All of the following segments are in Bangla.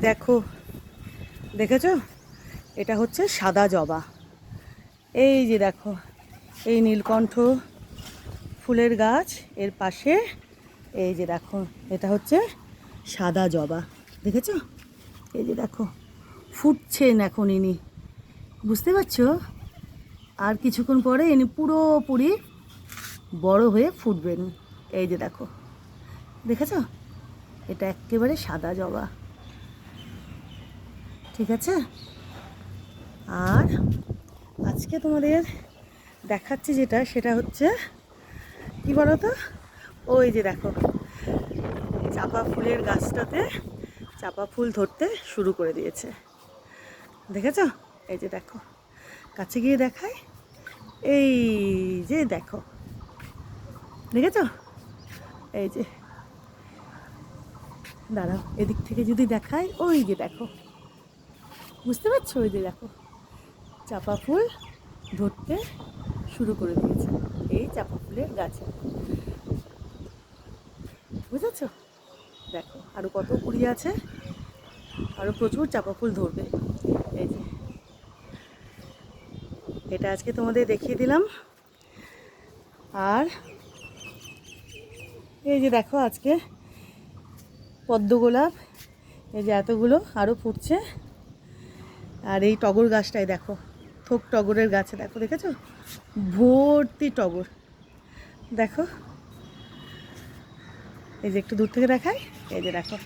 দেখো, দেখেছো? এটা হচ্ছে সাদা জবা। এই যে দেখো, এই নীলকণ্ঠ ফুলের গাছ, এর পাশে এই যে দেখো, এটা হচ্ছে সাদা জবা। দেখেছো? এই যে দেখো, ফুটছেন এখন ইনি, বুঝতে পারছো? আর কিছুক্ষণ পরে ইনি পুরোপুরি বড় হয়ে ফুটবেন। এই যে দেখো, দেখেছো? এটা একেবারে সাদা জবা। ঠিক আছে? আর আজকে তোমাদের দেখাচ্ছি যেটা, সেটা হচ্ছে কি বলো তো, ওই যে দেখো, চাপা ফুলের গাছটাতে চাপা ফুল ধরতে শুরু করে দিয়েছে। দেখেছো? এই যে দেখো, কাছে গিয়ে দেখায়, এই যে দেখো, দেখেছো? এই যে, দাঁড়াও, এদিক থেকে যদি দেখায়, ওই যে দেখো, বুঝতে পারছো? ওই যে দেখো, চাপা ফুল ধরতে শুরু করে দিয়েছে এই চাপা ফুলের গাছে। বুঝেছো? দেখো, আরও কত কুড়ি আছে, আরও প্রচুর চাপা ফুল ধরবে। এই যে, এটা আজকে তোমাদের দেখিয়ে দিলাম। আর এই যে দেখো, আজকে পদ্ম গোলাপ, এই যে এতগুলো আরও ফুটছে। আর এই টগর গাছটাই দেখো, থোক টগরের গাছে দেখো, দেখেছো? ভর্তি টগর। দেখো, এই যে একটু দূর থেকে দেখাই, এই যে দেখো,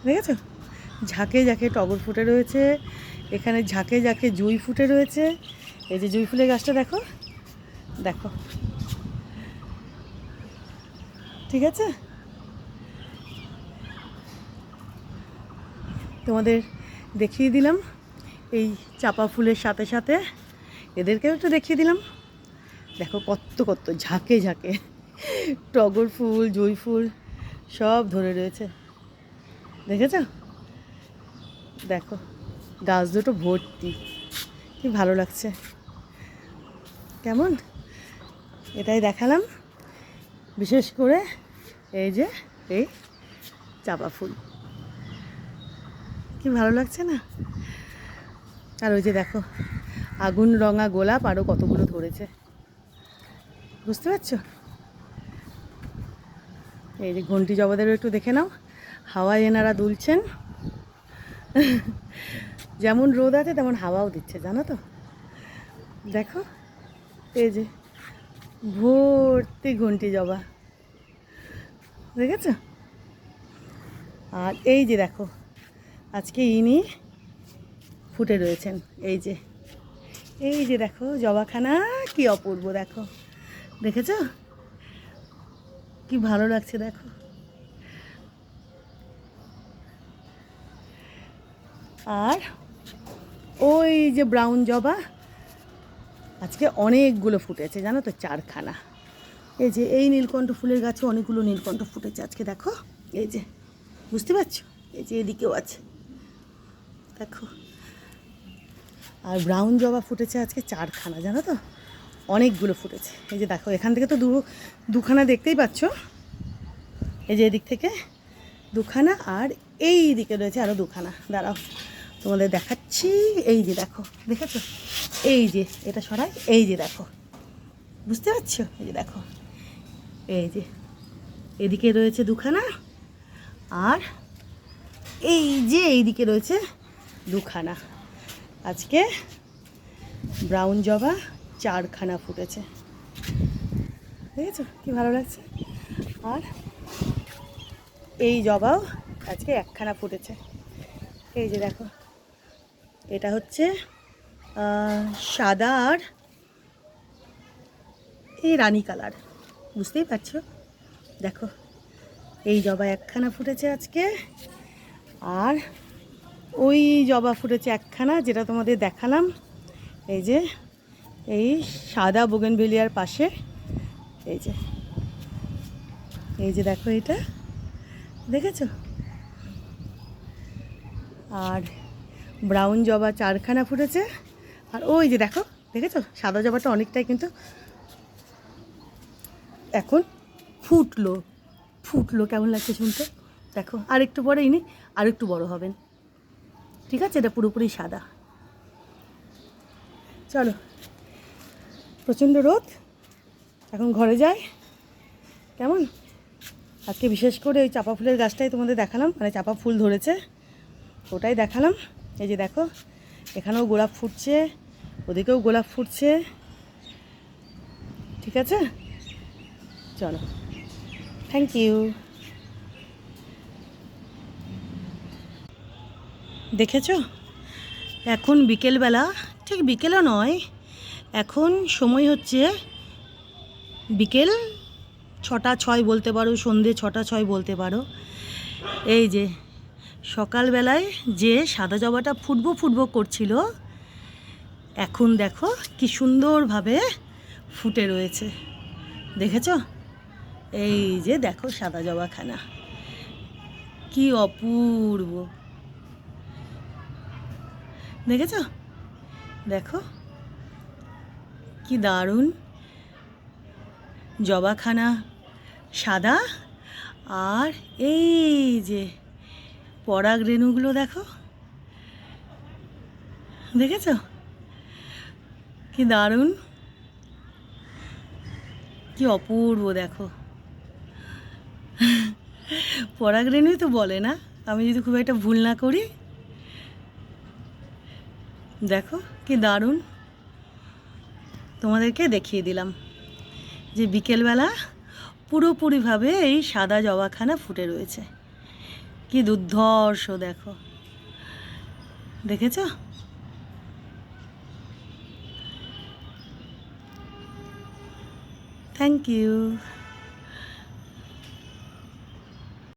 দেখেছো? ঝাঁকে ঝাঁকে টগর ফুটে রয়েছে, এখানে ঝাঁকে ঝাঁকে জুঁই ফুটে রয়েছে। এই যে জুঁই ফুলের গাছটা দেখো, দেখো, ঠিক আছে? তোমাদের দেখিয়ে দিলাম এই চাপা ফুলের সাথে সাথে এদেরকেও একটু দেখিয়ে দিলাম। দেখো কত কত ঝাঁকে ঝাঁকে টগর ফুল, জুঁই ফুল সব ধরে রয়েছে। দেখেছো? দেখো, গাছ দুটো ভর্তি, কি ভালো লাগছে। কেমন? এটাই দেখালাম, বিশেষ করে এই যে এই চাপা ফুল, কি ভালো লাগছে না? আর ওই যে দেখো, আগুন রঙা গোলাপ আরও কতগুলো ধরেছে, বুঝতে পারছো? এই যে ঘন্টি জবাদেরও একটু দেখে নাও, হাওয়ায় এনারা দুলছেন। যেমন রোদ আছে তেমন হাওয়াও দিচ্ছে, জানো তো? দেখো, এই যে ভর্তি ঘন্টি জবা, দেখেছো? আর এই যে দেখো, আজকে ইনি ফুটে রয়েছেন। এই যে, এই যে দেখো জবাখানা, কি অপূর্ব দেখো, দেখেছো? কি ভালো লাগছে দেখো। আর ওই যে ব্রাউন জবা, আজকে অনেকগুলো ফুটেছে, জানো তো, 4খানা। এই যে এই নীলকণ্ঠ ফুলের গাছে অনেকগুলো নীলকণ্ঠ ফুটেছে আজকে, দেখো, এই যে, বুঝতে পারছো? এই যে এদিকেও আছে, দেখো। আর ব্রাউন জবা ফুটেছে আজকে 4খানা, জানো তো, অনেকগুলো ফুটেছে। এই যে দেখো, এখান থেকে তো দুখানা দেখতেই পাচ্ছ, এই যে এদিক থেকে দুখানা, আর এই দিকে রয়েছে আরও দুখানা। দাঁড়াও, তোমাদের দেখাচ্ছি। এই যে দেখো, দেখেছো? এই যে এটা সরাই, এই যে দেখো, বুঝতে পারছো? এই যে দেখো, এই যে এদিকে রয়েছে দুখানা, আর এই যে এইদিকে রয়েছে দুখানা। আজকে ব্রাউন জবা 4খানা ফুটেছে, দেখেছো? কি ভালো লাগছে। আর এই জবাও আজকে 1খানা ফুটেছে। এই যে দেখো, এটা হচ্ছে সাদা আর এই রানী কালার, বুঝতেই পারছো? দেখো, এই জবা 1খানা ফুটেছে আজকে, আর ওই জবা ফুটেছে 1খানা, যেটা তোমাদের দেখালাম। এই যে এই সাদা বোগেনভেলিয়ার পাশে, এই যে, এই যে দেখো, এটা দেখেছো? আর ব্রাউন জবা 4খানা ফুটেছে। আর ওই যে দেখো, দেখেছো? সাদা জবাটা অনেকটাই কিন্তু এখন ফুটলো, ফুটলো, কেমন লাগছে শুনতে? দেখো আর একটু পরে ইনি আর একটু বড় হবেন। ঠিক আছে, এটা পুরোপুরি সাদা। চলো, প্রচণ্ড রোদ, এখন ঘরে যাই। কেমন? আজকে বিশেষ করে ওই চাপা ফুলের গাছটাই তোমাদের দেখালাম, মানে চাপা ফুল ধরেছে ওটাই দেখালাম। এই যে দেখো, এখানেও গোলাপ ফুটছে, ওদিকেও গোলাপ ফুটছে। ঠিক আছে, চলো, থ্যাংক ইউ। দেখেছো, এখন বিকেলবেলা, ঠিক বিকেলও নয়, এখন সময় হচ্ছে বিকেল 6:06 বলতে পারো, সন্ধে 6:06 বলতে পারো। এই যে সকালবেলায় যে সাদা জবাটা ফুটবো করছিল, এখন দেখো কি সুন্দরভাবে ফুটে রয়েছে। দেখেছো? এই যে দেখো সাদা জবাখানা, কি অপূর্ব। দেখেছো? দেখো কি দারুণ জবাখানা, সাদা। আর এই যে পরাগ রেণুগুলো দেখো, দেখেছো কি দারুণ, কি অপূর্ব। দেখো পরাগ রেণুই তো বলে না, আমি যদি খুব একটা ভুল না করি। দেখো কি দারুণ, তোমাদেরকে দেখিয়ে দিলাম যে বিকেলবেলা পুরোপুরিভাবে এই সাদা জবাখানা ফুটে রয়েছে। কি দুর্ধর্ষ দেখো, দেখেছো? Thank you.